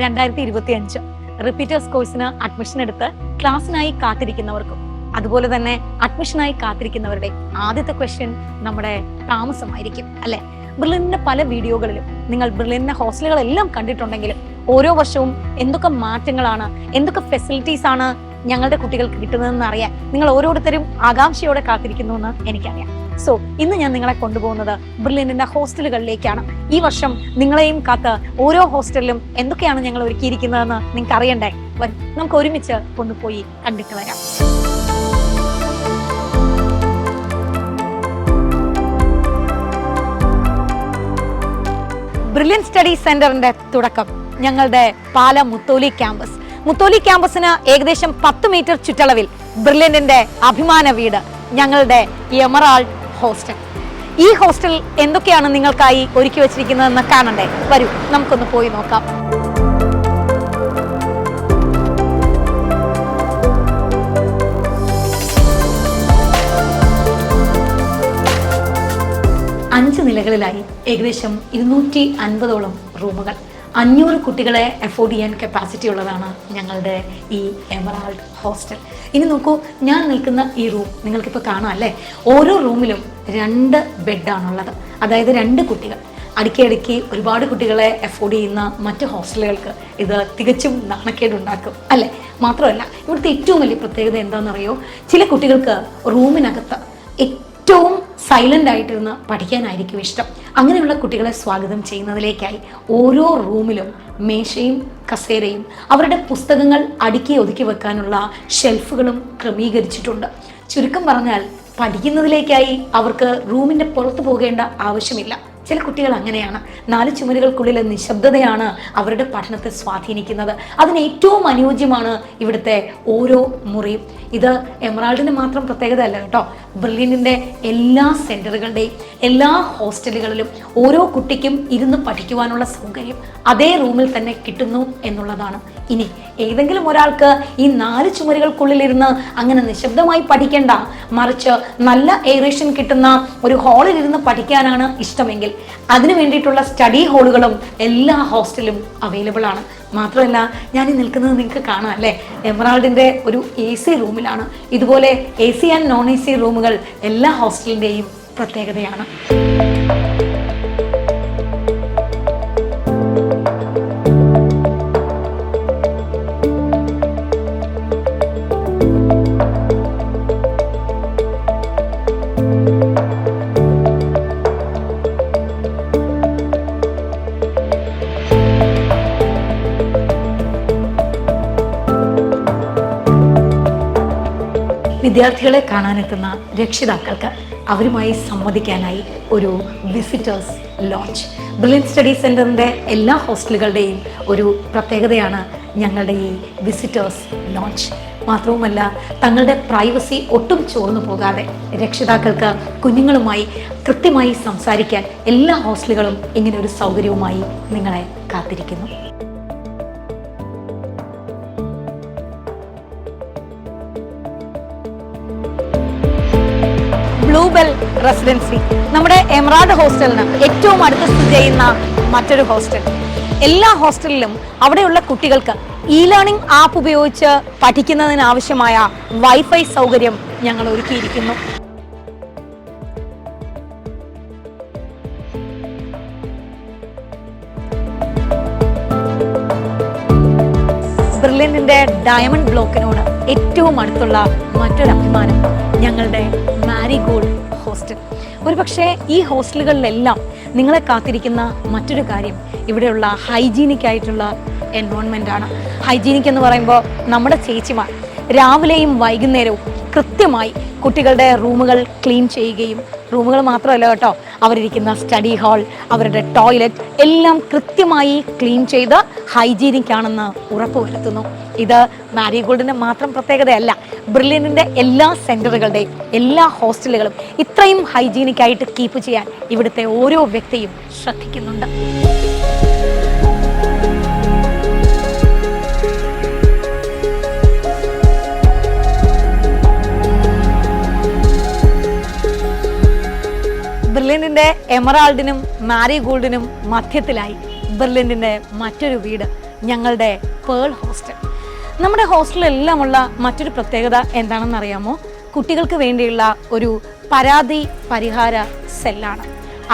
2025 repeaters കോഴ്സിന് admission എടുത്ത് ക്ലാസ്സിനായി കാത്തിരിക്കുന്നവർക്കും അതുപോലെ തന്നെ അഡ്മിഷനായി കാത്തിരിക്കുന്നവരുടെ ആദ്യത്തെ ക്വസ്റ്റ്യൻ നമ്മുടെ താമസമായിരിക്കും അല്ലെ. ബ്രില്യന്റിന്റെ പല വീഡിയോകളിലും നിങ്ങൾ ബ്രില്യന്റിന്റെ ഹോസ്റ്റലുകളെല്ലാം കണ്ടിട്ടുണ്ടെങ്കിലും ഓരോ വർഷവും എന്തൊക്കെ മാറ്റങ്ങളാണ്, എന്തൊക്കെ ഫെസിലിറ്റീസ് ആണ് ഞങ്ങളുടെ കുട്ടികൾക്ക് കിട്ടുന്നതെന്ന് അറിയാൻ നിങ്ങൾ ഓരോരുത്തരും ആകാംക്ഷയോടെ കാത്തിരിക്കുന്നു എന്ന് എനിക്കറിയാം. സോ ഇന്ന് ഞാൻ നിങ്ങളെ കൊണ്ടുപോകുന്നത് ബ്രില്യന്റിന്റെ ഹോസ്റ്റലുകളിലേക്കാണ്. ഈ വർഷം നിങ്ങളെയും കാത്ത് ഓരോ ഹോസ്റ്റലിലും എന്തൊക്കെയാണ് ഞങ്ങൾ ഒരുക്കിയിരിക്കുന്നതെന്ന് നിങ്ങൾക്ക് അറിയണ്ടേ? നമുക്ക് ഒരുമിച്ച് ഒന്ന് പോയി കണ്ടിട്ട് വരാം. ബ്രില്യന്റ് സ്റ്റഡി സെന്ററിന്റെ തുടക്കം ഞങ്ങളുടെ പാല മുത്തോലി ക്യാമ്പസ്. മുത്തോലി ക്യാമ്പസിന് ഏകദേശം 10 മീറ്റർ ചുറ്റളവിൽ ബ്രില്യന്റിന്റെ അഭിമാന വീട് ഞങ്ങളുടെ എമറാൾഡ് ഹോസ്റ്റൽ. ഈ ഹോസ്റ്റൽ എന്തൊക്കെയാണ് നിങ്ങൾക്കായി ഒരുക്കി വെച്ചിരിക്കുന്നതെന്ന് കാണണ്ടേ? വരൂ, നമുക്കൊന്ന് പോയി നോക്കാം. അഞ്ച് നിലകളിലായി ഏകദേശം 250ഓളം റൂമുകൾ, 500 കുട്ടികളെ അഫോർഡ് ചെയ്യാൻ കപ്പാസിറ്റി ഉള്ളതാണ് ഞങ്ങളുടെ ഈ എമറാൾഡ് ഹോസ്റ്റൽ. ഇനി നോക്കൂ, ഞാൻ നിൽക്കുന്ന ഈ റൂം നിങ്ങൾക്കിപ്പോൾ കാണാം അല്ലേ? ഓരോ റൂമിലും 2 ബെഡാണുള്ളത്. അതായത് 2 കുട്ടികൾ. അടുക്കി ഒരുപാട് കുട്ടികളെ അഫോർഡ് ചെയ്യുന്ന മറ്റ് ഹോസ്റ്റലുകൾക്ക് ഇത് തികച്ചും നാണക്കേടുണ്ടാക്കും അല്ലേ? മാത്രമല്ല, ഇവിടുത്തെ ഏറ്റവും വലിയ പ്രത്യേകത എന്താണെന്നറിയോ? ചില കുട്ടികൾക്ക് റൂമിനകത്ത് ഏറ്റവും സൈലൻ്റ് ആയിട്ടിരുന്ന് പഠിക്കാനായിരിക്കും ഇഷ്ടം. അങ്ങനെയുള്ള കുട്ടികളെ സ്വാഗതം ചെയ്യുന്നതിലേക്കായി ഓരോ റൂമിലും മേശയും കസേരയും അവരുടെ പുസ്തകങ്ങൾ അടുക്കി ഒതുക്കി വെക്കാനുള്ള ഷെൽഫുകളും ക്രമീകരിച്ചിട്ടുണ്ട്. ചുരുക്കം പറഞ്ഞാൽ പഠിക്കുന്നതിലേക്കായി അവർക്ക് റൂമിൻ്റെ പുറത്തു പോകേണ്ട ആവശ്യമില്ല. ചില കുട്ടികൾ അങ്ങനെയാണ്. 4 ചുമരുകൾക്കുള്ളിലെ നിശബ്ദതയാണ് അവരുടെ പഠനത്തെ സ്വാധീനിക്കുന്നത്. അതിന് ഏറ്റവും അനുയോജ്യമാണ് ഇവിടുത്തെ ഓരോ മുറിയും. ഇത് എമറാൾഡിൻ്റെ മാത്രം പ്രത്യേകത അല്ല കേട്ടോ. ബ്രില്യന്റിൻ്റെ എല്ലാ സെൻറ്ററുകളുടെയും എല്ലാ ഹോസ്റ്റലുകളിലും ഓരോ കുട്ടിക്കും ഇരുന്ന് പഠിക്കുവാനുള്ള സൗകര്യം അതേ റൂമിൽ തന്നെ കിട്ടുന്നു എന്നുള്ളതാണ്. ഇനി ഏതെങ്കിലും ഒരാൾക്ക് ഈ 4 ചുമരുകൾക്കുള്ളിലിരുന്ന് അങ്ങനെ നിശബ്ദമായി പഠിക്കേണ്ട, മറിച്ച് നല്ല എയറേഷൻ കിട്ടുന്ന ഒരു ഹാളിലിരുന്ന് പഠിക്കാനാണ് ഇഷ്ടമെങ്കിൽ അതിനു വേണ്ടിയിട്ടുള്ള സ്റ്റഡി ഹാളുകളും എല്ലാ ഹോസ്റ്റലും അവൈലബിൾ ആണ്. മാത്രമല്ല, ഞാൻ ഈ നിൽക്കുന്നത് നിങ്ങൾക്ക് കാണാം അല്ലേ? എമറാൾഡിൻ്റെ ഒരു AC റൂമിലാണ്. ഇതുപോലെ AC ആൻഡ് നോൺ AC റൂമുകൾ എല്ലാ ഹോസ്റ്റലിൻ്റെയും പ്രത്യേകതയാണ്. വിദ്യാർത്ഥികളെ കാണാനെത്തുന്ന രക്ഷിതാക്കൾക്ക് അവരുമായി സംവദിക്കാനായി ഒരു വിസിറ്റേഴ്സ് ലോഞ്ച്. ബ്രില്യന്റ് സ്റ്റഡി സെൻറ്ററിൻ്റെ എല്ലാ ഹോസ്റ്റലുകളുടെയും ഒരു പ്രത്യേകതയാണ് ഞങ്ങളുടെ ഈ വിസിറ്റേഴ്സ് ലോഞ്ച്. മാത്രവുമല്ല, തങ്ങളുടെ പ്രൈവസി ഒട്ടും ചോർന്നു പോകാതെ രക്ഷിതാക്കൾക്ക് കുഞ്ഞുങ്ങളുമായി കൃത്യമായി സംസാരിക്കാൻ എല്ലാ ഹോസ്റ്റലുകളും ഇങ്ങനെ ഒരു സൗകര്യവുമായി നിങ്ങളെ കാത്തിരിക്കുന്നു. ബ്ലൂബെൽ റെസിഡൻസി നമ്മുടെ എമറാൾഡ് ഹോസ്റ്റലിന് ഏറ്റവും അടുത്ത് സ്ഥിതി ചെയ്യുന്ന മറ്റൊരു ഹോസ്റ്റൽ. എല്ലാ ഹോസ്റ്റലിലും അവിടെയുള്ള കുട്ടികൾക്ക് ലേണിംഗ് ആപ്പ് ഉപയോഗിച്ച് പഠിക്കുന്നതിനാവശ്യമായ വൈഫൈ സൗകര്യം ഞങ്ങൾ ഒരുക്കിയിരിക്കുന്നു. ബ്രില്യന്റിന്റെ ഡയമണ്ട് ബ്ലോക്കിനോട് ഏറ്റവും അടുത്തുള്ള മറ്റൊരു അഭിമാനം ഞങ്ങളുടെ മാരിഗോൾഡ് ഹോസ്റ്റൽ. ഒരുപക്ഷെ ഈ ഹോസ്റ്റലുകളിലെല്ലാം നിങ്ങളെ കാത്തിരിക്കുന്ന മറ്റൊരു കാര്യം ഇവിടെയുള്ള ഹൈജീനിക് ആയിട്ടുള്ള എൻവയോൺമെൻ്റ് ആണ്. ഹൈജീനിക് എന്ന് പറയുമ്പോൾ നമ്മുടെ ചേച്ചിമാർ രാവിലെയും വൈകുന്നേരവും കൃത്യമായി കുട്ടികളുടെ റൂമുകൾ ക്ലീൻ ചെയ്യുകയും, റൂമുകൾ മാത്രമല്ല കേട്ടോ, അവരിരിക്കുന്ന സ്റ്റഡി ഹാൾ, അവരുടെ ടോയ്ലറ്റ് എല്ലാം കൃത്യമായി ക്ലീൻ ചെയ്ത് ഹൈജീനിക് ആണെന്ന് ഉറപ്പുവരുത്തുന്നു. ഇത് മാരിഗോൾഡിൻ്റെ മാത്രം പ്രത്യേകതയല്ല, ബ്രില്യന്റിൻ്റെ എല്ലാ സെൻറ്ററുകളുടെയും എല്ലാ ഹോസ്റ്റലുകളും ഇത്രയും ഹൈജീനിക് ആയിട്ട് കീപ്പ് ചെയ്യാൻ ഇവിടുത്തെ ഓരോ വ്യക്തിയും ശ്രദ്ധിക്കുന്നുണ്ട്. ബ്രില്യന്റിന്റെ എമറാൾഡിനും മാരിഗോൾഡിനും മധ്യത്തിലായി ബ്രില്യന്റിന്റെ മറ്റൊരു വീട് ഞങ്ങളുടെ പേൾ ഹോസ്റ്റൽ. നമ്മുടെ ഹോസ്റ്റലിലെല്ലാമുള്ള മറ്റൊരു പ്രത്യേകത എന്താണെന്ന് അറിയാമോ? കുട്ടികൾക്ക് വേണ്ടിയുള്ള ഒരു പരാതി പരിഹാര സെല്ലാണ്.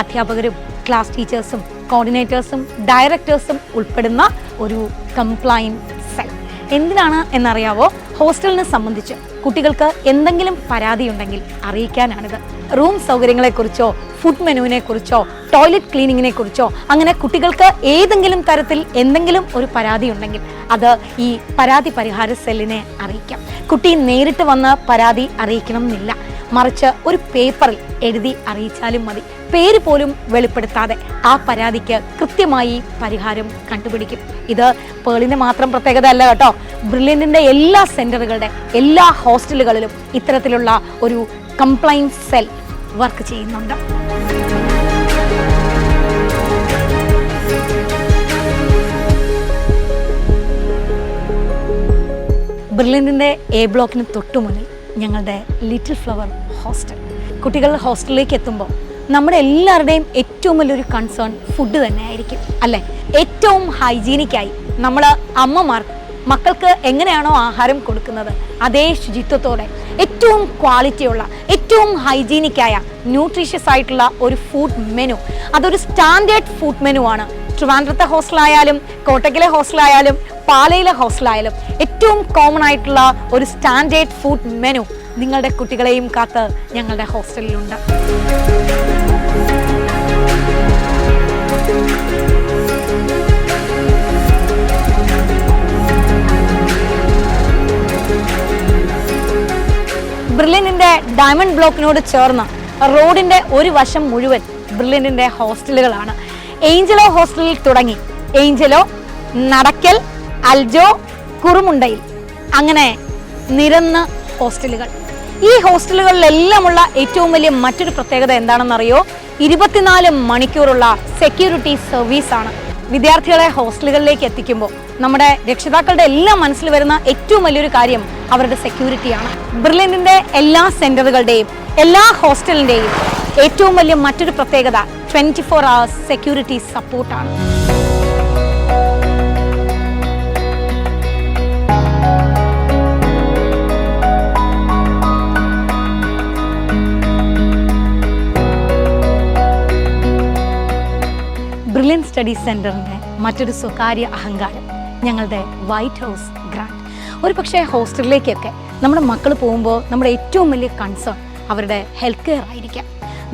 അധ്യാപകരും ക്ലാസ് ടീച്ചേഴ്സും കോർഡിനേറ്റേഴ്സും ഡയറക്ടേഴ്സും ഉൾപ്പെടുന്ന ഒരു കംപ്ലൈൻറ്റ് സെൽ. എന്തിനാണ് എന്നറിയാവോ? ഹോസ്റ്റലിനെ സംബന്ധിച്ച് കുട്ടികൾക്ക് എന്തെങ്കിലും പരാതി ഉണ്ടെങ്കിൽ അറിയിക്കാനാണിത്. റൂം സൗകര്യങ്ങളെക്കുറിച്ചോ ഫുഡ് മെനുവിനെ കുറിച്ചോ ടോയ്ലറ്റ് ക്ലീനിങ്ങിനെ കുറിച്ചോ അങ്ങനെ കുട്ടികൾക്ക് ഏതെങ്കിലും തരത്തിൽ എന്തെങ്കിലും ഒരു പരാതി ഉണ്ടെങ്കിൽ അത് ഈ പരാതി പരിഹാര സെല്ലിനെ അറിയിക്കാം. കുട്ടി നേരിട്ട് വന്ന് പരാതി അറിയിക്കണം എന്നില്ല, മറിച്ച് ഒരു പേപ്പറിൽ എഴുതി അറിയിച്ചാലും മതി. പേര് പോലും വെളിപ്പെടുത്താതെ ആ പരാതിക്ക് കൃത്യമായി പരിഹാരം കണ്ടുപിടിക്കും. ഇത് പേളിന്റെ മാത്രം പ്രത്യേകത അല്ല കേട്ടോ. ബ്രില്യൻറ്റിന്റെ എല്ലാ സെന്ററുകളുടെ എല്ലാ ഹോസ്റ്റലുകളിലും ഇത്തരത്തിലുള്ള ഒരു കംപ്ലൈൻറ്റ് സെൽ വർക്ക് ചെയ്യുന്നുണ്ട്. ബ്രില്യൻറ്റിന്റെ എ ബ്ലോക്കിന് തൊട്ടു മുന്നിൽ ഞങ്ങളുടെ ലിറ്റിൽ ഫ്ലവർ ഹോസ്റ്റൽ. കുട്ടികൾ ഹോസ്റ്റലിലേക്ക് എത്തുമ്പോൾ നമ്മുടെ എല്ലാവരുടെയും ഏറ്റവും വലിയൊരു കൺസേൺ ഫുഡ് തന്നെ ആയിരിക്കും അല്ലേ? ഏറ്റവും ഹൈജീനിക്കായി നമ്മൾ അമ്മമാർ മക്കൾക്ക് എങ്ങനെയാണോ ആഹാരം കൊടുക്കുന്നത് അതേ ശുചിത്വത്തോടെ ഏറ്റവും ക്വാളിറ്റിയുള്ള ഏറ്റവും ഹൈജീനിക്കായ ന്യൂട്രീഷ്യസ് ആയിട്ടുള്ള ഒരു ഫുഡ് മെനു, അതൊരു സ്റ്റാൻഡേർഡ് ഫുഡ് മെനു ആണ്. ട്രിവാൻഡ്രത്തെ ഹോസ്റ്റലായാലും കോട്ടയ്ക്കലെ ഹോസ്റ്റലായാലും പാലയിലെ ഹോസ്റ്റലായാലും ഏറ്റവും കോമൺ ആയിട്ടുള്ള ഒരു സ്റ്റാൻഡേർഡ് ഫുഡ് മെനു നിങ്ങളുടെ കുട്ടികളെയും കാത്ത് ഞങ്ങളുടെ ഹോസ്റ്റലിലുണ്ട്. ബ്രില്യൻറ്റിന്റെ ഡയമണ്ട് ബ്ലോക്കിനോട് ചേർന്ന് റോഡിന്റെ ഒരു വശം മുഴുവൻ ബ്രില്യൻറ്റിന്റെ ഹോസ്റ്റലുകളാണ്. ഏഞ്ചലോ ഹോസ്റ്റലിൽ തുടങ്ങി ഏഞ്ചലോ, നടക്കൽ, അൽജോ, കുറുമുണ്ടയിൽ അങ്ങനെ നിരന്ന ഹോസ്റ്റലുകൾ. ഈ ഹോസ്റ്റലുകളിലെല്ലാമുള്ള ഏറ്റവും വലിയ മറ്റൊരു പ്രത്യേകത എന്താണെന്നറിയോ? 24 മണിക്കൂറുള്ള സെക്യൂരിറ്റി സർവീസാണ്. വിദ്യാർത്ഥികളെ ഹോസ്റ്റലുകളിലേക്ക് എത്തിക്കുമ്പോൾ നമ്മുടെ രക്ഷിതാക്കളുടെ എല്ലാം മനസ്സിൽ വരുന്ന ഏറ്റവും വലിയൊരു കാര്യം അവരുടെ സെക്യൂരിറ്റിയാണ്. ബ്രില്യൻറ്റിന്റെ എല്ലാ സെന്ററുകളുടെയും എല്ലാ ഹോസ്റ്റലിൻ്റെയും ഏറ്റവും വലിയ മറ്റൊരു പ്രത്യേകത 24 hours സെക്യൂരിറ്റി സപ്പോർട്ടാണ്. ബ്രില്യൻ സ്റ്റഡി സെന്ററിന്റെ മറ്റൊരു സ്വകാര്യ അഹങ്കാരം ഞങ്ങളുടെ വൈറ്റ് ഹൗസ് ഗ്രാൻഡ്. ഒരു പക്ഷേ ഹോസ്റ്റലിലേക്കൊക്കെ നമ്മുടെ മക്കൾ പോകുമ്പോൾ നമ്മുടെ ഏറ്റവും വലിയ കൺസേൺ അവരുടെ ഹെൽത്ത് കെയർ ആയിരിക്കാം.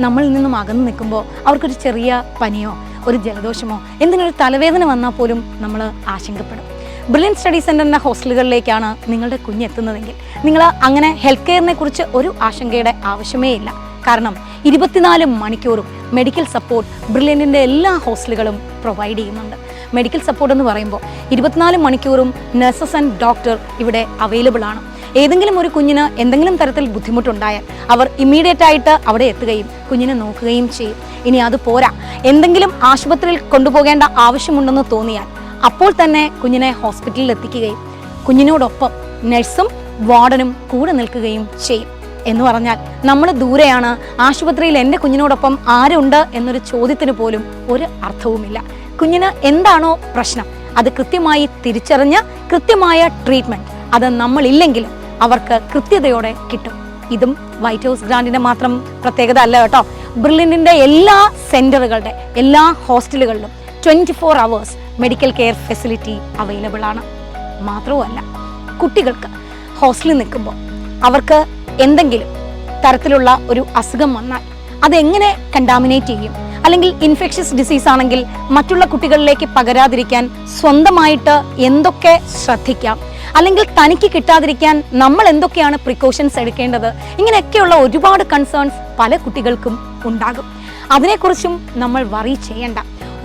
നമ്മളിൽ നിന്നും അകന്നു നിൽക്കുമ്പോൾ അവർക്കൊരു ചെറിയ പനിയോ ഒരു ജലദോഷമോ എന്തിനൊരു തലവേദന വന്നാൽ പോലും നമ്മൾ ആശങ്കപ്പെടും. ബ്രില്യൻ സ്റ്റഡി സെന്ററിൻ്റെ ഹോസ്റ്റലുകളിലേക്കാണ് നിങ്ങളുടെ കുഞ്ഞെത്തുന്നതെങ്കിൽ നിങ്ങൾ അങ്ങനെ ഹെൽത്ത് കെയറിനെ കുറിച്ച് ഒരു ആശങ്കയുടെ ആവശ്യമേ ഇല്ല. കാരണം 24 മണിക്കൂറും മെഡിക്കൽ സപ്പോർട്ട് ബ്രില്യൻറ്റിൻ്റെ എല്ലാ ഹോസ്റ്റലുകളും പ്രൊവൈഡ് ചെയ്യുന്നുണ്ട്. മെഡിക്കൽ സപ്പോർട്ട് എന്ന് പറയുമ്പോൾ 24 മണിക്കൂറും നഴ്സസ് ആൻഡ് ഡോക്ടർ ഇവിടെ അവൈലബിൾ ആണ്. ഏതെങ്കിലും ഒരു കുഞ്ഞിന് എന്തെങ്കിലും തരത്തിൽ ബുദ്ധിമുട്ടുണ്ടായാൽ അവർ ഇമ്മീഡിയറ്റ് ആയിട്ട് അവിടെ എത്തുകയും കുഞ്ഞിനെ നോക്കുകയും ചെയ്യും. ഇനി അത് പോരാ, എന്തെങ്കിലും ആശുപത്രിയിൽ കൊണ്ടുപോകേണ്ട ആവശ്യമുണ്ടെന്ന് തോന്നിയാൽ അപ്പോൾ തന്നെ കുഞ്ഞിനെ ഹോസ്പിറ്റലിൽ എത്തിക്കുകയും കുഞ്ഞിനോടൊപ്പം നഴ്സും വാർഡനും കൂടെ നിൽക്കുകയും ചെയ്യും. എന്ന് പറഞ്ഞാൽ നമ്മൾ ദൂരെയാണ്, ആശുപത്രിയിൽ എൻ്റെ കുഞ്ഞിനോടൊപ്പം ആരുണ്ട് എന്നൊരു ചോദ്യത്തിന് പോലും ഒരു അർത്ഥവുമില്ല. കുഞ്ഞിന് എന്താണോ പ്രശ്നം അത് കൃത്യമായി തിരിച്ചറിഞ്ഞ് കൃത്യമായ ട്രീറ്റ്മെൻറ്റ് അത് നമ്മളില്ലെങ്കിലും അവർക്ക് കൃത്യതയോടെ കിട്ടും. ഇതും വൈറ്റ് ഹൗസ് ഗ്രാൻഡിൻ്റെ മാത്രം പ്രത്യേകത അല്ല കേട്ടോ. ബ്രില്യൻറ്റിൻ്റെ എല്ലാ സെൻറ്ററുകളുടെ എല്ലാ ഹോസ്റ്റലുകളിലും 24 hours medical care facility available ആണ്. മാത്രവുമല്ല, കുട്ടികൾക്ക് ഹോസ്റ്റലിൽ നിൽക്കുമ്പോൾ അവർക്ക് എന്തെങ്കിലും തരത്തിലുള്ള ഒരു അസുഖം വന്നാൽ അതെങ്ങനെ കണ്ടാമിനേറ്റ് ചെയ്യും, അല്ലെങ്കിൽ ഇൻഫെക്ഷ്യസ് ഡിസീസ് ആണെങ്കിൽ മറ്റുള്ള കുട്ടികളിലേക്ക് പകരാതിരിക്കാൻ സ്വന്തമായിട്ട് എന്തൊക്കെ ശ്രദ്ധിക്കാം, അല്ലെങ്കിൽ തനിക്ക് കിട്ടാതിരിക്കാൻ നമ്മൾ എന്തൊക്കെയാണ് പ്രിക്കോഷൻസ് എടുക്കേണ്ടത്, ഇങ്ങനെയൊക്കെയുള്ള ഒരുപാട് കൺസേൺസ് പല കുട്ടികൾക്കും ഉണ്ടാകും. അതിനെക്കുറിച്ചും നമ്മൾ വറി ചെയ്യേണ്ട.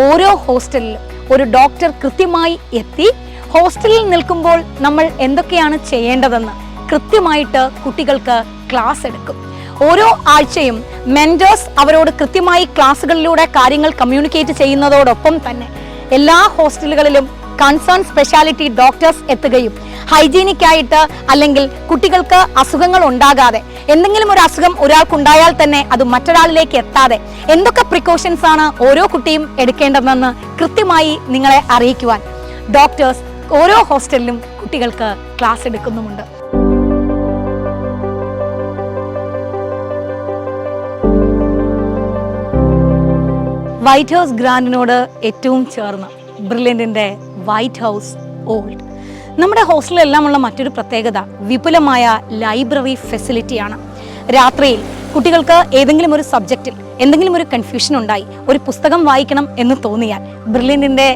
ഓരോ ഹോസ്റ്റലിലും ഒരു ഡോക്ടർ കൃത്യമായി എത്തി ഹോസ്റ്റലിൽ നിൽക്കുമ്പോൾ നമ്മൾ എന്തൊക്കെയാണ് ചെയ്യേണ്ടതെന്ന് കൃത്യമായിട്ട് കുട്ടികൾക്ക് ക്ലാസ് എടുക്കും. ഓരോ ആഴ്ചയും മെന്റേഴ്സ് അവരോട് കൃത്യമായി ക്ലാസ്സുകളിലൂടെ കാര്യങ്ങൾ കമ്മ്യൂണിക്കേറ്റ് ചെയ്യുന്നതോടൊപ്പം തന്നെ എല്ലാ ഹോസ്റ്റലുകളിലും കൺസേൺ സ്പെഷ്യാലിറ്റി ഡോക്ടേഴ്സ് എത്തുകയും ഹൈജീനിക് ആയിട്ട് അല്ലെങ്കിൽ കുട്ടികൾക്ക് അസുഖങ്ങൾ ഉണ്ടാകാതെ എന്തെങ്കിലും ഒരു അസുഖം ഒരാൾക്കുണ്ടായാൽ തന്നെ അത് മറ്റൊരാളിലേക്ക് എത്താതെ എന്തൊക്കെ പ്രിക്കോഷൻസ് ആണ് ഓരോ കുട്ടിയും എടുക്കേണ്ടതെന്ന് കൃത്യമായി നിങ്ങളെ അറിയിക്കുവാൻ ഡോക്ടേഴ്സ് ഓരോ ഹോസ്റ്റലിലും കുട്ടികൾക്ക് ക്ലാസ് എടുക്കുന്നുമുണ്ട്. വൈറ്റ് ഹൗസ് ഗ്രാൻഡിനോട് ഏറ്റവും ചേർന്ന് ബ്രില്യൻറ്റിൻ്റെ വൈറ്റ് ഹൗസ് ഓൾഡ്. നമ്മുടെ ഹോസ്റ്റലിലെല്ലാമുള്ള മറ്റൊരു പ്രത്യേകത വിപുലമായ ലൈബ്രറി ഫെസിലിറ്റിയാണ്. രാത്രിയിൽ കുട്ടികൾക്ക് ഏതെങ്കിലും ഒരു സബ്ജക്റ്റിൽ എന്തെങ്കിലും ഒരു കൺഫ്യൂഷൻ ഉണ്ടായി ഒരു പുസ്തകം വായിക്കണം എന്ന് തോന്നിയാൽ ബ്രില്യൻറ്റിൻ്റെ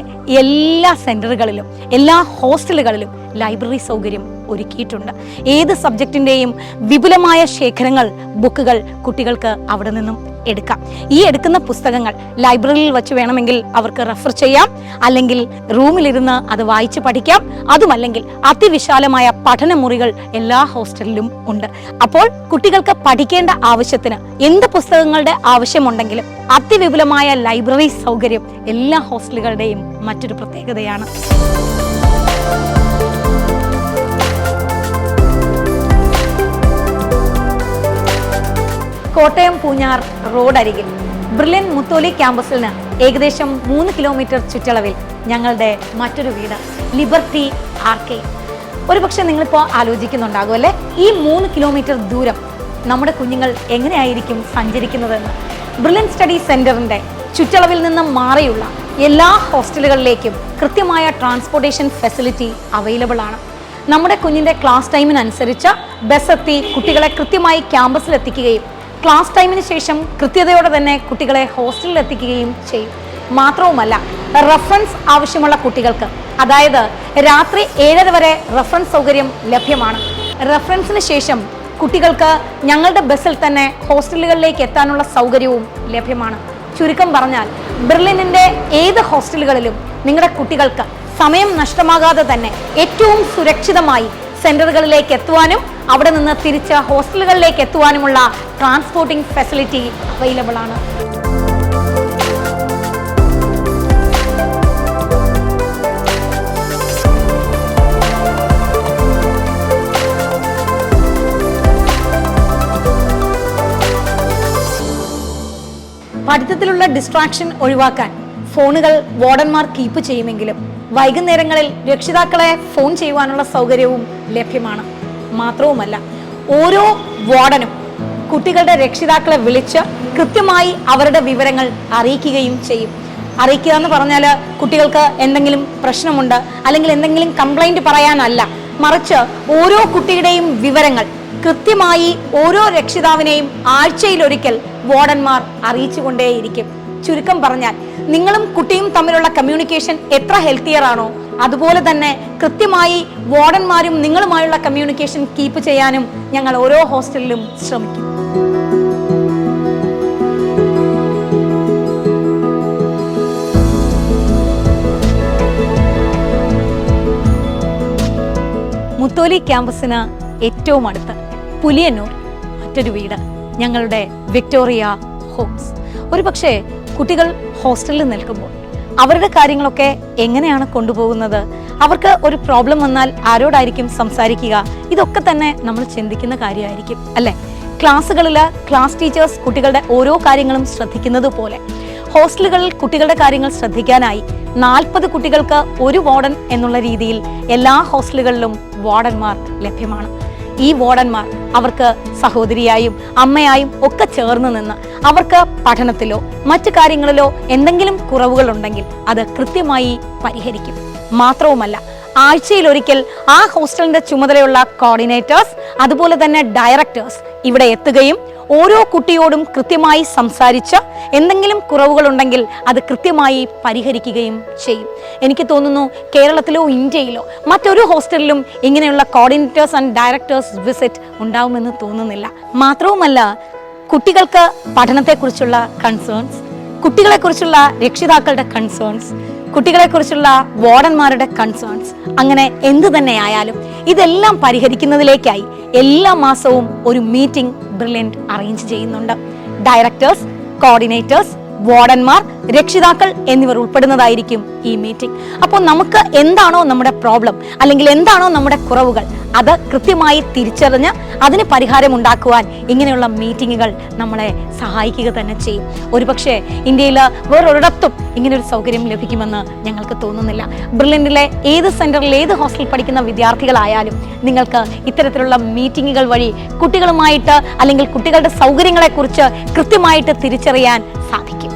എല്ലാ സെൻറ്ററുകളിലും എല്ലാ ഹോസ്റ്റലുകളിലും ലൈബ്രറി സൗകര്യം ഒരുക്കിയിട്ടുണ്ട്. ഏത് സബ്ജക്റ്റിൻ്റെയും വിപുലമായ ശേഖരങ്ങൾ ബുക്കുകൾ കുട്ടികൾക്ക് അവിടെ നിന്നും എടുക്കാം. ഈ എടുക്കുന്ന പുസ്തകങ്ങൾ ലൈബ്രറിയിൽ വെച്ച് വേണമെങ്കിൽ അവർക്ക് റെഫർ ചെയ്യാം, അല്ലെങ്കിൽ റൂമിലിരുന്ന് അത് വായിച്ച് പഠിക്കാം. അതുമല്ലെങ്കിൽ അതിവിശാലമായ പഠനമുറികൾ എല്ലാ ഹോസ്റ്റലിലും ഉണ്ട്. അപ്പോൾ കുട്ടികൾക്ക് പഠിക്കേണ്ട ആവശ്യത്തിന് എന്ത് പുസ്തകങ്ങളുടെ ആവശ്യമുണ്ടെങ്കിലും അതിവിപുലമായ ലൈബ്രറി സൗകര്യം എല്ലാ ഹോസ്റ്റലുകളുടെയും മറ്റൊരു പ്രത്യേകതയാണ്. കോട്ടയം പൂഞ്ഞാർ റോഡ് അരികിൽ ബ്രില്യൻ മുത്തോലി ക്യാമ്പസിന് ഏകദേശം 3 കിലോമീറ്റർ ചുറ്റളവിൽ ഞങ്ങളുടെ മറ്റൊരു വീട് ലിബർട്ടി ആർക്കേഡ്. ഒരുപക്ഷെ നിങ്ങളിപ്പോൾ ആലോചിക്കുന്നുണ്ടാകും അല്ലേ, ഈ 3 കിലോമീറ്റർ ദൂരം നമ്മുടെ കുഞ്ഞുങ്ങൾ എങ്ങനെയായിരിക്കും സഞ്ചരിക്കുന്നതെന്ന്. ബ്രില്യൻ സ്റ്റഡി സെൻറ്ററിൻ്റെ ചുറ്റളവിൽ നിന്നും മാറിയുള്ള എല്ലാ ഹോസ്റ്റലുകളിലേക്കും കൃത്യമായ ട്രാൻസ്പോർട്ടേഷൻ ഫെസിലിറ്റി അവൈലബിൾ ആണ്. നമ്മുടെ കുഞ്ഞിൻ്റെ ക്ലാസ് ടൈമിനനുസരിച്ച് ബസ് എത്തി കുട്ടികളെ കൃത്യമായി ക്യാമ്പസിലെത്തിക്കുകയും ക്ലാസ് ടൈമിന് ശേഷം കൃത്യതയോടെ തന്നെ കുട്ടികളെ ഹോസ്റ്റലിൽ എത്തിക്കുകയും ചെയ്യും. മാത്രവുമല്ല, റെഫറൻസ് ആവശ്യമുള്ള കുട്ടികൾക്ക്, അതായത് രാത്രി 7:30 വരെ റെഫറൻസ് സൗകര്യം ലഭ്യമാണ്. റെഫറൻസിന് ശേഷം കുട്ടികൾക്ക് ഞങ്ങളുടെ ബസ്സിൽ തന്നെ ഹോസ്റ്റലുകളിലേക്ക് എത്താനുള്ള സൗകര്യവും ലഭ്യമാണ്. ചുരുക്കം പറഞ്ഞാൽ ബ്രില്യൻറ്റിൻ്റെ ഏത് ഹോസ്റ്റലുകളിലും നിങ്ങളുടെ കുട്ടികൾക്ക് സമയം നഷ്ടമാകാതെ തന്നെ ഏറ്റവും സുരക്ഷിതമായി സെൻറ്ററുകളിലേക്ക് എത്തുവാനും അവിടെ നിന്ന് തിരിച്ച് ഹോസ്റ്റലുകളിലേക്ക് എത്തുവാനുമുള്ള ട്രാൻസ്പോർട്ടിംഗ് ഫെസിലിറ്റി അവൈലബിൾ ആണ്. പഠിത്തത്തിലുള്ള ഡിസ്ട്രാക്ഷൻ ഒഴിവാക്കാൻ ഫോണുകൾ വാർഡന്മാർ കീപ്പ് ചെയ്യുമെങ്കിലും വൈകുന്നേരങ്ങളിൽ രക്ഷിതാക്കളെ ഫോൺ ചെയ്യുവാനുള്ള സൗകര്യവും ലഭ്യമാണ്. മാത്രവുമല്ല, ഓരോ വാർഡനും കുട്ടികളുടെ രക്ഷിതാക്കളെ വിളിച്ച് കൃത്യമായി അവരുടെ വിവരങ്ങൾ അറിയിക്കുകയും ചെയ്യും. അറിയിക്കുക എന്ന് പറഞ്ഞാൽ കുട്ടികൾക്ക് എന്തെങ്കിലും പ്രശ്നമുണ്ട് അല്ലെങ്കിൽ എന്തെങ്കിലും കംപ്ലൈൻറ്റ് പറയാനല്ല, മറിച്ച് ഓരോ കുട്ടിയുടെയും വിവരങ്ങൾ കൃത്യമായി ഓരോ രക്ഷിതാവിനെയും ആഴ്ചയിലൊരിക്കൽ വാർഡന്മാർ അറിയിച്ചുകൊണ്ടേയിരിക്കും. ചുരുക്കം പറഞ്ഞാൽ നിങ്ങളും കുട്ടിയും തമ്മിലുള്ള കമ്മ്യൂണിക്കേഷൻ എത്ര ഹെൽത്തിയർ ആണോ, അതുപോലെ തന്നെ കൃത്യമായി വാർഡന്മാരും നിങ്ങളുമായുള്ള കമ്മ്യൂണിക്കേഷൻ കീപ്പ് ചെയ്യാനും ഞങ്ങൾ ഓരോ ഹോസ്റ്റലിലും ശ്രമിക്കും. മുത്തോലി ക്യാമ്പസിന് ഏറ്റവും അടുത്ത് പുലിയന്നൂർ മറ്റൊരു വീട് ഞങ്ങളുടെ വിക്ടോറിയ ഹോംസ്. ഒരുപക്ഷെ കുട്ടികൾ ഹോസ്റ്റലിൽ നിൽക്കുമ്പോൾ അവരുടെ കാര്യങ്ങളൊക്കെ എങ്ങനെയാണ് കൊണ്ടുപോകുന്നത്, അവർക്ക് ഒരു പ്രോബ്ലം വന്നാൽ ആരോടായിരിക്കും സംസാരിക്കുക, ഇതൊക്കെ തന്നെ നമ്മൾ ചിന്തിക്കുന്ന കാര്യമായിരിക്കും അല്ലേ. ക്ലാസ്സുകളിൽ ക്ലാസ് ടീച്ചേഴ്സ് കുട്ടികളുടെ ഓരോ കാര്യങ്ങളും ശ്രദ്ധിക്കുന്നത് പോലെ ഹോസ്റ്റലുകളിൽ കുട്ടികളുടെ കാര്യങ്ങൾ ശ്രദ്ധിക്കാനായി 40 കുട്ടികൾക്ക് ഒരു വാർഡൻ എന്നുള്ള രീതിയിൽ എല്ലാ ഹോസ്റ്റലുകളിലും വാർഡന്മാർ ലഭ്യമാണ്. ഈ വാർഡന്മാർ അവർക്ക് സഹോദരിയായും അമ്മയായും ഒക്കെ ചേർന്ന് നിന്ന് അവർക്ക് പഠനത്തിലോ മറ്റു കാര്യങ്ങളിലോ എന്തെങ്കിലും കുറവുകളുണ്ടെങ്കിൽ അത് കൃത്യമായി പരിഹരിക്കും. മാത്രവുമല്ല, ആഴ്ചയിലൊരിക്കൽ ആ ഹോസ്റ്റലിന്റെ ചുമതലയുള്ള കോർഡിനേറ്റേഴ്സ് അതുപോലെ തന്നെ ഡയറക്ടേഴ്സ് ഇവിടെ എത്തുകയും ഓരോ കുട്ടിയോടും കൃത്യമായി സംസാരിച്ച് എന്തെങ്കിലും കുറവുകളുണ്ടെങ്കിൽ അത് കൃത്യമായി പരിഹരിക്കുകയും ചെയ്യും. എനിക്ക് തോന്നുന്നു കേരളത്തിലോ ഇന്ത്യയിലോ മറ്റൊരു ഹോസ്റ്റലിലും ഇങ്ങനെയുള്ള കോർഡിനേറ്റേഴ്സ് ആൻഡ് ഡയറക്ടേഴ്സ് വിസിറ്റ് ഉണ്ടാവുമെന്ന് തോന്നുന്നില്ല. മാത്രവുമല്ല, കുട്ടികൾക്ക് പഠനത്തെക്കുറിച്ചുള്ള കൺസേൺസ്, കുട്ടികളെക്കുറിച്ചുള്ള രക്ഷിതാക്കളുടെ കൺസേൺസ്, കുട്ടികളെക്കുറിച്ചുള്ള വാർഡന്മാരുടെ കൺസേൺസ്, അങ്ങനെ എന്തു തന്നെയായാലും ഇതെല്ലാം പരിഹരിക്കുന്നതിലേക്കായി എല്ലാ മാസവും ഒരു മീറ്റിംഗ് ബ്രില്യൻറ്റ് അറേഞ്ച് ചെയ്യുന്നുണ്ട്. ഡയറക്ടേഴ്സ്, കോർഡിനേറ്റേഴ്സ്, വാർഡന്മാർ, രക്ഷിതാക്കൾ എന്നിവർ ഉൾപ്പെടുന്നതായിരിക്കും ഈ മീറ്റിംഗ്. അപ്പോൾ നമുക്ക് എന്താണോ നമ്മുടെ പ്രോബ്ലം അല്ലെങ്കിൽ എന്താണോ നമ്മുടെ കുറവുകൾ അത് കൃത്യമായി തിരിച്ചറിഞ്ഞ് അതിന് പരിഹാരം ഉണ്ടാക്കുവാൻ ഇങ്ങനെയുള്ള മീറ്റിങ്ങുകൾ നമ്മളെ സഹായിക്കുക തന്നെ ചെയ്യും. ഒരുപക്ഷെ ഇന്ത്യയിൽ വേറൊരിടത്തും ഇങ്ങനെ ഒരു സൗകര്യം ലഭിക്കുമെന്ന് ഞങ്ങൾക്ക് തോന്നുന്നില്ല. ബ്രില്യൻറ്റിലെ ഏത് സെന്ററിൽ ഏത് ഹോസ്റ്റലിൽ പഠിക്കുന്ന വിദ്യാർത്ഥികളായാലും നിങ്ങൾക്ക് ഇത്തരത്തിലുള്ള മീറ്റിങ്ങുകൾ വഴി കുട്ടികളുമായിട്ട് അല്ലെങ്കിൽ കുട്ടികളുടെ സൗകര്യങ്ങളെക്കുറിച്ച് കൃത്യമായിട്ട് തിരിച്ചറിയാൻ സാധിക്കും.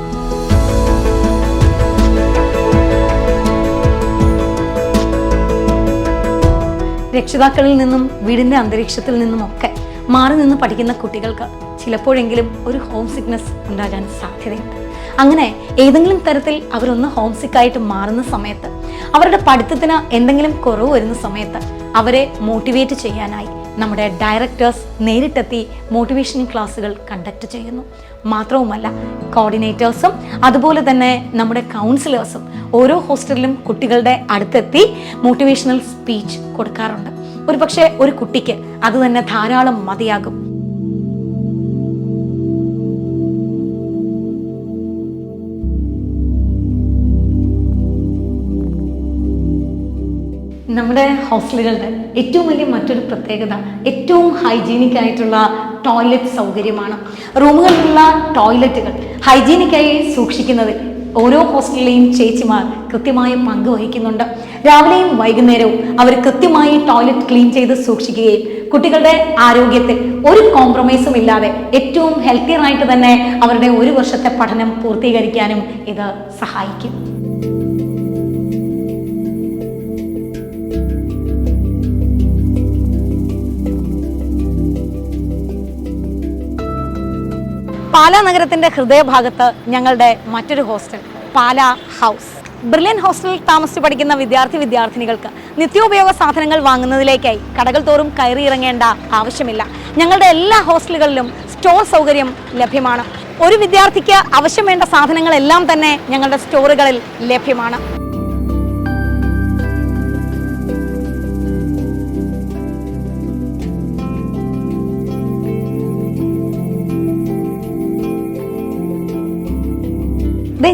രക്ഷിതാക്കളിൽ നിന്നും വീടിൻ്റെ അന്തരീക്ഷത്തിൽ നിന്നുമൊക്കെ മാറി നിന്ന് പഠിക്കുന്ന കുട്ടികൾക്ക് ചിലപ്പോഴെങ്കിലും ഒരു ഹോം സിക്നെസ് ഉണ്ടാകാൻ സാധ്യതയുണ്ട്. അങ്ങനെ ഏതെങ്കിലും തരത്തിൽ അവരൊന്ന് ഹോം സിക്കായിട്ട് മാറുന്ന സമയത്ത്, അവരുടെ പഠിത്തത്തിന് എന്തെങ്കിലും കുറവ് വരുന്ന സമയത്ത് അവരെ മോട്ടിവേറ്റ് ചെയ്യാനായി നമ്മുടെ ഡയറക്ടേഴ്സ് നേരിട്ടെത്തി മോട്ടിവേഷൻ ക്ലാസ്സുകൾ കണ്ടക്ട് ചെയ്യുന്നു. മാത്രവുമല്ല, കോർഡിനേറ്റേഴ്സും അതുപോലെ തന്നെ നമ്മുടെ കൗൺസിലേഴ്സും ഓരോ ഹോസ്റ്റലിലും കുട്ടികളുടെ അടുത്തെത്തി മോട്ടിവേഷണൽ സ്പീച്ച് കൊടുക്കാറുണ്ട്. ഒരുപക്ഷെ ഒരു കുട്ടിക്ക് അത് തന്നെ ധാരാളം മതിയാകും. നമ്മുടെ ഹോസ്റ്റലുകളുടെ ഏറ്റവും വലിയ മറ്റൊരു പ്രത്യേകത ഏറ്റവും ഹൈജീനിക് ആയിട്ടുള്ള ടോയ്ലറ്റ് സൗകര്യമാണ്. റൂമുകളിലുള്ള ടോയ്ലറ്റുകൾ ഹൈജീനിക്കായി സൂക്ഷിക്കുന്നതിൽ ഓരോ ഹോസ്റ്റലിലെയും ചേച്ചിമാർ കൃത്യമായ പങ്ക് വഹിക്കുന്നുണ്ട്. രാവിലെയും വൈകുന്നേരവും അവർ കൃത്യമായി ടോയ്ലറ്റ് ക്ലീൻ ചെയ്ത് സൂക്ഷിക്കുകയും കുട്ടികളുടെ ആരോഗ്യത്തിൽ ഒരു കോംപ്രമൈസും ഇല്ലാതെ ഏറ്റവും ഹെൽത്തിയർ ആയിട്ട് തന്നെ അവരുടെ ഒരു വർഷത്തെ പഠനം പൂർത്തീകരിക്കാനും ഇത് സഹായിക്കും. പാലാ നഗരത്തിന്റെ ഹൃദയഭാഗത്ത് ഞങ്ങളുടെ മറ്റൊരു ഹോസ്റ്റൽ പാലാ ഹൗസ്. ബ്രില്യൻ ഹോസ്റ്റലിൽ താമസിച്ച് പഠിക്കുന്ന വിദ്യാർത്ഥിനികൾക്ക് നിത്യോപയോഗ സാധനങ്ങൾ വാങ്ങുന്നതിലേക്കായി കടകൾ തോറും കയറി ഇറങ്ങേണ്ട ആവശ്യമില്ല. ഞങ്ങളുടെ എല്ലാ ഹോസ്റ്റലുകളിലും സ്റ്റോർ സൗകര്യം ലഭ്യമാണ്. ഒരു വിദ്യാർത്ഥിക്ക് ആവശ്യം വേണ്ട സാധനങ്ങളെല്ലാം തന്നെ ഞങ്ങളുടെ സ്റ്റോറുകളിൽ ലഭ്യമാണ്.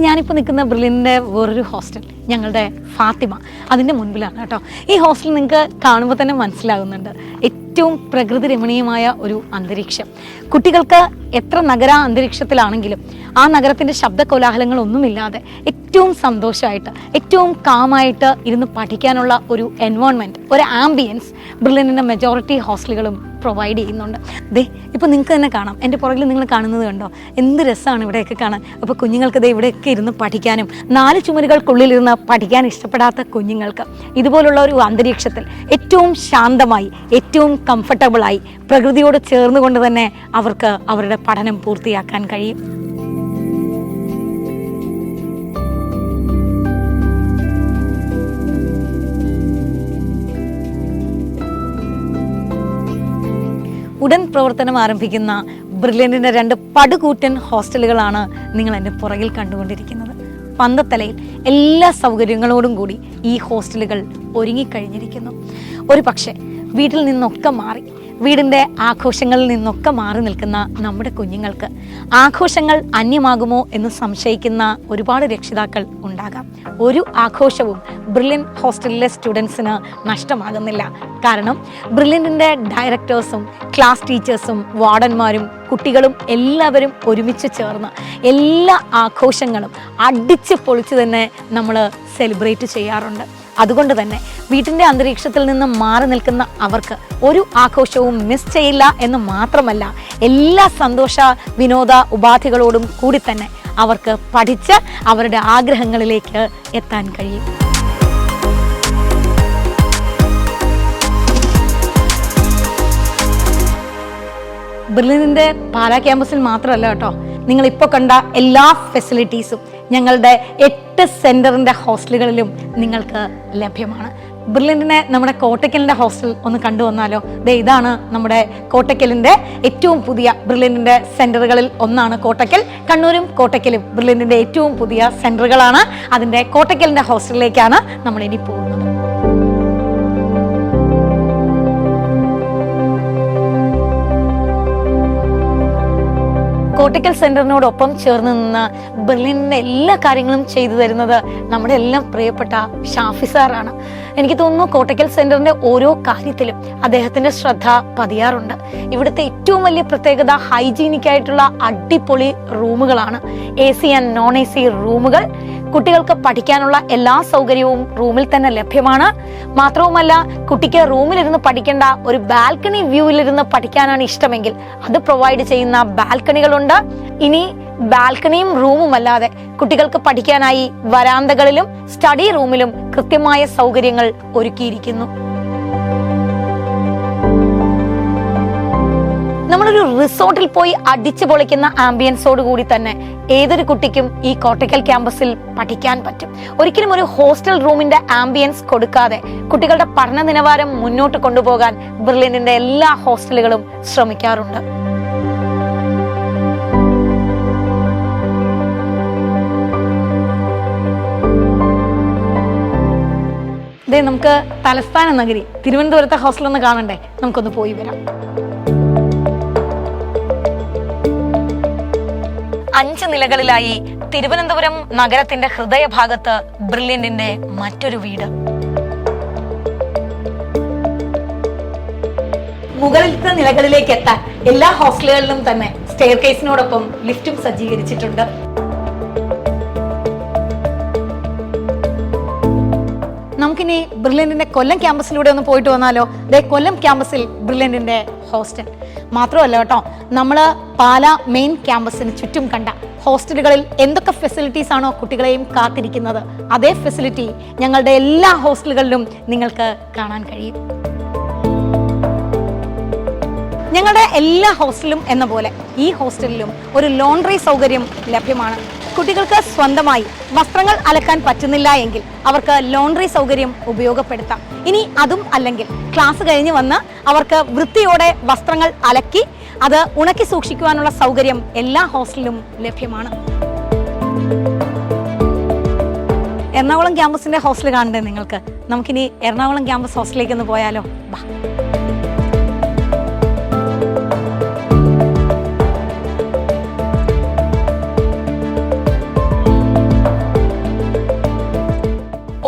ഞാനിപ്പോൾ നിൽക്കുന്ന ബ്രില്യൻ്റെ വേറൊരു ഹോസ്റ്റൽ ഞങ്ങളുടെ ഫാത്തിമ, അതിൻ്റെ മുൻപിലാണ് കേട്ടോ. ഈ ഹോസ്റ്റൽ നിങ്ങൾക്ക് കാണുമ്പോൾ തന്നെ മനസ്സിലാകുന്നുണ്ട്, ഏറ്റവും പ്രകൃതി രമണീയമായ ഒരു അന്തരീക്ഷം. കുട്ടികൾക്ക് എത്ര നഗര അന്തരീക്ഷത്തിലാണെങ്കിലും ആ നഗരത്തിൻ്റെ ശബ്ദ കോലാഹലങ്ങളൊന്നുമില്ലാതെ ഏറ്റവും സന്തോഷമായിട്ട് ഏറ്റവും കാമായിട്ട് ഇരുന്ന് പഠിക്കാനുള്ള ഒരു എൻവയോൺമെൻറ്റ്, ഒരു ആംബിയൻസ് ബ്രില്യൻ്റെ മെജോറിറ്റി ഹോസ്റ്റലുകളും പ്രൊവൈഡ് ചെയ്യുന്നുണ്ട്. ഇപ്പോൾ നിങ്ങൾക്ക് തന്നെ കാണാം, എൻ്റെ പുറകിൽ നിങ്ങൾ കാണുന്നത് കണ്ടോ, എന്ത് രസമാണ് ഇവിടെയൊക്കെ കാണാൻ. അപ്പോൾ കുഞ്ഞുങ്ങൾക്ക് ഇവിടെയൊക്കെ ഇരുന്ന് പഠിക്കാനും, 4 ചുമരുകൾക്കുള്ളിലിരുന്ന് പഠിക്കാൻ ഇഷ്ടപ്പെടാത്ത കുഞ്ഞുങ്ങൾക്ക് ഇതുപോലുള്ള ഒരു അന്തരീക്ഷത്തിൽ ഏറ്റവും ശാന്തമായി ഏറ്റവും കംഫർട്ടബിളായി പ്രകൃതിയോട് ചേർന്നുകൊണ്ട് തന്നെ അവർക്ക് അവരുടെ പഠനം പൂർത്തിയാക്കാൻ കഴിയും. ഉടൻ പ്രവർത്തനം ആരംഭിക്കുന്ന ബ്രില്യൻറ്റിൻ്റെ 2 പടുകൂറ്റൻ ഹോസ്റ്റലുകളാണ് നിങ്ങൾ എൻ്റെ പുറകിൽ കണ്ടുകൊണ്ടിരിക്കുന്നത്. പന്തത്തലയിൽ എല്ലാ സൗകര്യങ്ങളോടും കൂടി ഈ ഹോസ്റ്റലുകൾ ഒരുങ്ങിക്കഴിഞ്ഞിരിക്കുന്നു. ഒരു പക്ഷേ വീട്ടിൽ നിന്നൊക്കെ മാറി, വീടിൻ്റെ ആഘോഷങ്ങളിൽ നിന്നൊക്കെ മാറി നിൽക്കുന്ന നമ്മുടെ കുഞ്ഞുങ്ങൾക്ക് ആഘോഷങ്ങൾ അന്യമാകുമോ എന്ന് സംശയിക്കുന്ന ഒരുപാട് രക്ഷിതാക്കൾ ഉണ്ടാകാം. ഒരു ആഘോഷവും ബ്രില്യൻ ഹോസ്റ്റലിലെ സ്റ്റുഡൻസിന് നഷ്ടമാകുന്നില്ല. കാരണം ബ്രില്യൻറ്റിൻ്റെ ഡയറക്ടേഴ്സും ക്ലാസ് ടീച്ചേഴ്സും വാർഡന്മാരും കുട്ടികളും എല്ലാവരും ഒരുമിച്ച് ചേർന്ന് എല്ലാ ആഘോഷങ്ങളും അടിച്ച് പൊളിച്ച് തന്നെ നമ്മൾ സെലിബ്രേറ്റ് ചെയ്യാറുണ്ട്. അതുകൊണ്ട് തന്നെ വീട്ടിൻ്റെ അന്തരീക്ഷത്തിൽ നിന്ന് മാറി നിൽക്കുന്ന അവർക്ക് ഒരു ആഘോഷവും മിസ് ചെയ്യില്ല എന്ന് മാത്രമല്ല, എല്ലാ സന്തോഷ വിനോദ ഉപാധികളോടും കൂടി തന്നെ അവർക്ക് പഠിച്ച് അവരുടെ ആഗ്രഹങ്ങളിലേക്ക് എത്താൻ കഴിയും. ബ്രില്യൻറ്റിൻ്റെ പാലാ ക്യാമ്പസിൽ മാത്രമല്ല കേട്ടോ, നിങ്ങളിപ്പോൾ കണ്ട എല്ലാ ഫെസിലിറ്റീസും ഞങ്ങളുടെ 8 സെൻറ്ററിൻ്റെ ഹോസ്റ്റലുകളിലും നിങ്ങൾക്ക് ലഭ്യമാണ്. ബ്രില്യൻറ്റിനെ നമ്മുടെ കോട്ടയ്ക്കലിൻ്റെ ഹോസ്റ്റൽ ഒന്ന് കണ്ടുവന്നാലോ? ഇതാണ് നമ്മുടെ കോട്ടയ്ക്കലിൻ്റെ ഏറ്റവും പുതിയ ബ്രില്യൻറ്റിൻ്റെ സെൻറ്ററുകളിൽ ഒന്നാണ് കോട്ടയ്ക്കൽ. കണ്ണൂരും കോട്ടയ്ക്കലും ബ്രില്യൻറ്റിൻ്റെ ഏറ്റവും പുതിയ സെൻറ്ററുകളാണ്. അതിൻ്റെ കോട്ടയ്ക്കലിൻ്റെ ഹോസ്റ്റലിലേക്കാണ് നമ്മളിനി പോകുന്നത്. കോട്ടക്കൽ സെന്ററിനോടൊപ്പം ചേർന്ന് നിന്ന് ബെർലിനിന്റെ എല്ലാ കാര്യങ്ങളും ചെയ്തു തരുന്നത് നമ്മുടെ എല്ലാം പ്രിയപ്പെട്ട ഷാഫി സാറാണ്. എനിക്ക് തോന്നുന്നു കോട്ടക്കൽ സെന്ററിന്റെ ഓരോ കാര്യത്തിലും അദ്ദേഹത്തിന്റെ ശ്രദ്ധ പതിയാറുണ്ട്. ഇവിടുത്തെ ഏറ്റവും വലിയ പ്രത്യേകത ഹൈജീനിക് ആയിട്ടുള്ള അടിപൊളി റൂമുകളാണ്. AC ആൻഡ് നോൺ AC റൂമുകൾ. കുട്ടികൾക്ക് പഠിക്കാനുള്ള എല്ലാ സൗകര്യവും റൂമിൽ തന്നെ ലഭ്യമാണ്. മാത്രവുമല്ല, കുട്ടിക്ക് റൂമിലിരുന്ന് പഠിക്കേണ്ട ഒരു ബാൽക്കണി വ്യൂവിലിരുന്ന് പഠിക്കാനാണ് ഇഷ്ടമെങ്കിൽ അത് പ്രൊവൈഡ് ചെയ്യുന്ന ബാൽക്കണികളുണ്ട്. ഇനി ബാൽക്കണിയും റൂമും അല്ലാതെ കുട്ടികൾക്ക് പഠിക്കാനായി വരാന്തകളിലും സ്റ്റഡി റൂമിലും കൃത്യമായ സൗകര്യങ്ങൾ ഒരുക്കിയിരിക്കുന്നു. നമ്മളൊരു റിസോർട്ടിൽ പോയി അടിച്ചു പൊളിക്കുന്ന ആംബിയൻസോട് കൂടി തന്നെ ഏതൊരു കുട്ടിക്കും ഈ കോട്ടക്കൽ ക്യാമ്പസിൽ പഠിക്കാൻ പറ്റും. ഒരിക്കലും ഒരു ഹോസ്റ്റൽ റൂമിന്റെ ആംബിയൻസ് കൊടുക്കാതെ കുട്ടികളുടെ പഠന നിലവാരം മുന്നോട്ട് കൊണ്ടുപോകാൻ ബെർലിനിന്റെ എല്ലാ ഹോസ്റ്റലുകളും ശ്രമിക്കാറുണ്ട്. നമുക്ക് തലസ്ഥാന നഗരി തിരുവനന്തപുരത്തെ ഹോസ്റ്റൽ ഒന്ന് കാണണ്ടേ? നമുക്കൊന്ന് പോയി വരാം. 5 നിലകളിലായി തിരുവനന്തപുരം നഗരത്തിന്റെ ഹൃദയഭാഗത്ത് ബ്രില്യന്റിന്റെ മറ്റൊരു വീട്. മുകളിലത്തെ നിലകളിലേക്ക് എത്താൻ എല്ലാ ഹോസ്റ്റലുകളിലും തന്നെ സ്റ്റെയർ കേസിനോടൊപ്പം ലിഫ്റ്റും സജ്ജീകരിച്ചിട്ടുണ്ട്. നമുക്കിനി ബ്രില്യന്റിന്റെ കൊല്ലം ക്യാമ്പസിലൂടെ ഒന്ന് പോയിട്ട് വന്നാലോ? കൊല്ലം ക്യാമ്പസിൽ ബ്രില്യന്റിന്റെ ഹോസ്റ്റൽ മാത്രമല്ല കേട്ടോ, നമ്മൾ പാലാ മെയിൻ ക്യാമ്പസിന് ചുറ്റും കണ്ട ഹോസ്റ്റലുകളിൽ എന്തൊക്കെ ഫെസിലിറ്റീസ് ആണോ കുട്ടികളെയും കാത്തിരിക്കുന്നത്, അതേ ഫെസിലിറ്റി ഞങ്ങളുടെ എല്ലാ ഹോസ്റ്റലുകളിലും നിങ്ങൾക്ക് കാണാൻ കഴിയും. ഞങ്ങളുടെ എല്ലാ ഹോസ്റ്റലിലും എന്ന പോലെ ഈ ഹോസ്റ്റലിലും ഒരു ലോണ്ടറി സൗകര്യം ലഭ്യമാണ്. കുട്ടികൾക്ക് സ്വന്തമായി വസ്ത്രങ്ങൾ അലക്കാൻ പറ്റുന്നില്ല എങ്കിൽ അവർക്ക് ലോണ്ടറി സൗകര്യം ഉപയോഗപ്പെടുത്താം. ഇനി അതും അല്ലെങ്കിൽ ക്ലാസ് കഴിഞ്ഞ് വന്ന് അവർക്ക് വൃത്തിയോടെ വസ്ത്രങ്ങൾ അലക്കി അത് ഉണക്കി സൂക്ഷിക്കുവാനുള്ള സൗകര്യം എല്ലാ ഹോസ്റ്റലിലും ലഭ്യമാണ്. എറണാകുളം ക്യാമ്പസിന്റെ ഹോസ്റ്റൽ കാണണ്ടേ നിങ്ങൾക്ക്? നമുക്കിനി എറണാകുളം ക്യാമ്പസ് ഹോസ്റ്റലിലേക്ക് ഒന്ന് പോയാലോ?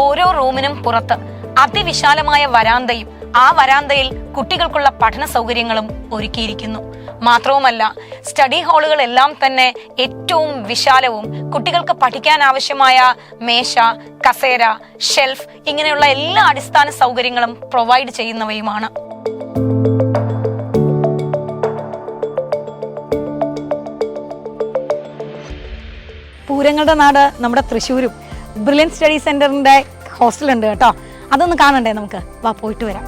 ഓരോ റൂമിനും പുറത്ത് അതിവിശാലമായ വരാന്തയും ആ വരാന്തയിൽ കുട്ടികൾക്കുള്ള പഠന സൗകര്യങ്ങളും ഒരുക്കിയിരിക്കുന്നു. മാത്രവുമല്ല, സ്റ്റഡി ഹാളുകളെല്ലാം തന്നെ ഏറ്റവും വിശാലവും കുട്ടികൾക്ക് പഠിക്കാൻ ആവശ്യമായ മേശ, കസേര, ഷെൽഫ് ഇങ്ങനെയുള്ള എല്ലാ അടിസ്ഥാന സൗകര്യങ്ങളും പ്രൊവൈഡ് ചെയ്യുന്നവയുമാണ്. പൂരങ്ങളുടെ നാട് നമ്മുടെ തൃശ്ശൂരും ബ്രില്യൻ സ്റ്റഡി സെന്ററിന്റെ ഹോസ്റ്റൽ ഉണ്ട് കേട്ടോ. അതൊന്ന് കാണണ്ടേ? നമുക്ക് വാ, പോയിട്ട് വരാം.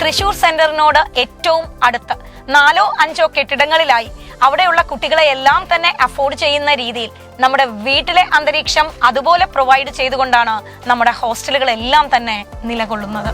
തൃശ്ശൂർ സെന്ററിനോട് ഏറ്റവും അടുത്ത് 4-5 കെട്ടിടങ്ങളിലായി അവിടെയുള്ള കുട്ടികളെ എല്ലാം തന്നെ അഫോർഡ് ചെയ്യുന്ന രീതിയിൽ നമ്മുടെ വീട്ടിലെ അന്തരീക്ഷം അതുപോലെ പ്രൊവൈഡ് ചെയ്തുകൊണ്ടാണ് നമ്മുടെ ഹോസ്റ്റലുകളെല്ലാം തന്നെ നിലകൊള്ളുന്നത്.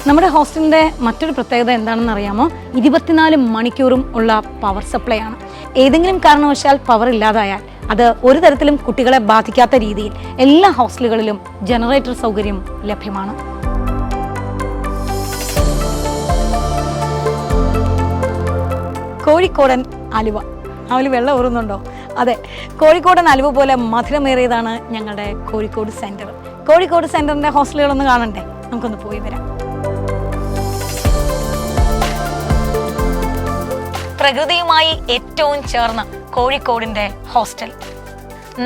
നമ്മുടെ ഹോസ്റ്റലിന്റെ മറ്റൊരു പ്രത്യേകത എന്താണെന്ന് അറിയാമോ? 24 മണിക്കൂറും ഉള്ള പവർ സപ്ലൈ ആണ്. ഏതെങ്കിലും കാരണവശാൽ പവർ ഇല്ലാതായാൽ അത് ഒരു തരത്തിലും കുട്ടികളെ ബാധിക്കാത്ത രീതിയിൽ എല്ലാ ഹോസ്റ്റലുകളിലും ജനറേറ്റർ സൗകര്യം ലഭ്യമാണ്. കോഴിക്കോടൻ അലുവ. അവല് വെള്ളം ഊറുന്നുണ്ടോ? അതെ, കോഴിക്കോടൻ അലുവ പോലെ മധുരമേറിയതാണ് ഞങ്ങളുടെ കോഴിക്കോട് സെന്റർ. കോഴിക്കോട് സെന്ററിന്റെ ഹോസ്റ്റലുകളൊന്ന് കാണണ്ടേ? നമുക്കൊന്ന് പോയി വരാം. പ്രകൃതിയുമായി ഏറ്റവും ചേർന്ന് കോഴിക്കോടിന്റെ ഹോസ്റ്റൽ.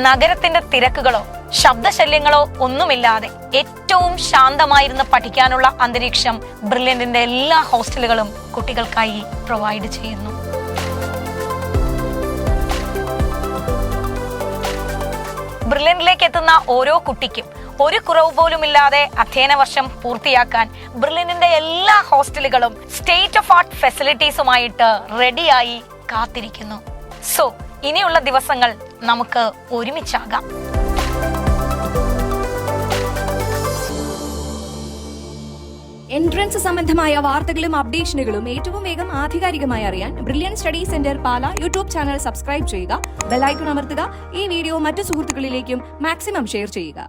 നഗരത്തിന്റെ തിരക്കുകളോ ശബ്ദശല്യങ്ങളോ ഒന്നുമില്ലാതെ ഏറ്റവും ശാന്തമായിരുന്ന് പഠിക്കാനുള്ള അന്തരീക്ഷം ബ്രില്യന്റിന്റെ എല്ലാ ഹോസ്റ്റലുകളും കുട്ടികൾക്കായി പ്രൊവൈഡ് ചെയ്യുന്നു. ബ്രില്യന്റിലേക്ക് എത്തുന്ന ഓരോ കുട്ടിക്കും ഒരു കുറവ് പോലുമില്ലാതെ അധ്യയന വർഷം പൂർത്തിയാക്കാൻ ബ്രില്യന്റിന്റെ എല്ലാ ഹോസ്റ്റലുകളും സ്റ്റേറ്റ് ഓഫ് ആർട്ട് ഫെസിലിറ്റീസുമായിട്ട് റെഡിയായി കാത്തിരിക്കുന്നു. സോ ഇനിയുള്ള ദിവസങ്ങൾ നമുക്ക് ഒരുമിച്ചാകാം. എൻട്രൻസ് സംബന്ധമായ വാർത്തകളും അപ്ഡേഷനുകളും ഏറ്റവും വേഗം ആധികാരികമായി അറിയാൻ ബ്രില്യൻ സ്റ്റഡി സെന്റർ പാല യൂട്യൂബ് ചാനൽ സബ്സ്ക്രൈബ് ചെയ്യുക, ബെൽ ഐക്കൺ അമർത്തുക. ഈ വീഡിയോ മറ്റു സുഹൃത്തുക്കളിലേക്കും മാക്സിമം ഷെയർ ചെയ്യുക.